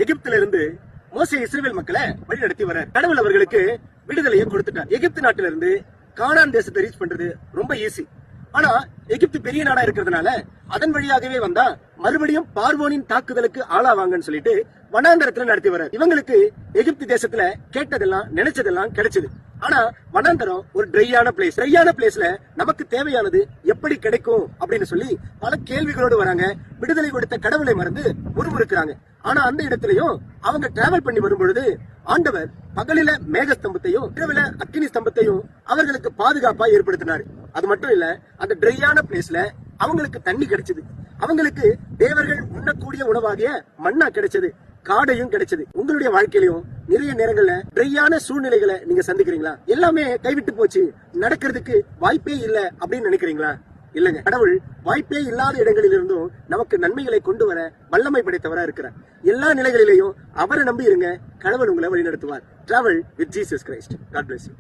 எகிப்தில இருந்து மோசே இஸ்ரவேல் மக்களை வழிநடத்தி வர கடவுள் அவர்களுக்கு விடுதலையை கொடுத்துட்டார். எகிப்து நாட்டில இருந்து கானான் தேசத்தை ரீச் பண்றது ரொம்ப ஈஸி. ஆனா எகிப்து பெரிய நாடா இருக்கிறதுனால அதன் வழியாகவே வந்தா மறுபடியும் பார்வோனின் தாக்குதலுக்கு ஆளாவாங்கன்னு சொல்லிட்டு வனாந்தரத்துல நடத்தி வர இவங்களுக்கு எகிப்து தேசத்துல கேட்டதெல்லாம் நினைச்சதெல்லாம் கிடைச்சது. ஆனா வனாந்தரம் ஒரு ட்ரையான பிளேஸ்ல நமக்கு தேவையானது எப்படி கிடைக்கும் அப்படின்னு சொல்லி பல கேள்விகளோடு வராங்க. விடுதலை கொடுத்த கடவுளை மறந்து முறுமுறுக்கிறாங்க. ஆனா அந்த இடத்துலயும் அவங்க டிராவல் பண்ணி வரும்பொழுது ஆண்டவர் பகலில மேகஸ்தம்பத்தையும் இரவுல அக்கினி ஸ்தம்பத்தையும் அவர்களுக்கு பாதுகாப்பா ஏற்படுத்தினாரு. அது மட்டும் இல்ல, அந்த ட்ரையான பிளேஸ்ல அவங்களுக்கு தண்ணி கிடைச்சது. அவங்களுக்கு தேவர்கள் உண்ணக்கூடிய உணவாகிய மண்ணா கிடைச்சது, காடையும் கிடைச்சது. உங்களுடைய வாழ்க்கையிலும் நிறைய நேரங்கள்ல ட்ரையான சூழ்நிலைகளை நீங்க சந்திக்கிறீங்களா? எல்லாமே கைவிட்டு போச்சு, நடக்கிறதுக்கு வாய்ப்பே இல்ல அப்படின்னு நினைக்கிறீங்களா? இல்லங்க, கடவுள் வாய்ப்பே இல்லாத இடங்களில் இருந்தும் நமக்கு நன்மைகளை கொண்டு வர வல்லமை படைத்தவரா இருக்கிறார். எல்லா நிலைகளிலேயும் அவரை நம்பி இருங்க. கடவுள் உங்களை வழி நடத்துவார். Travel with Jesus Christ. God bless you.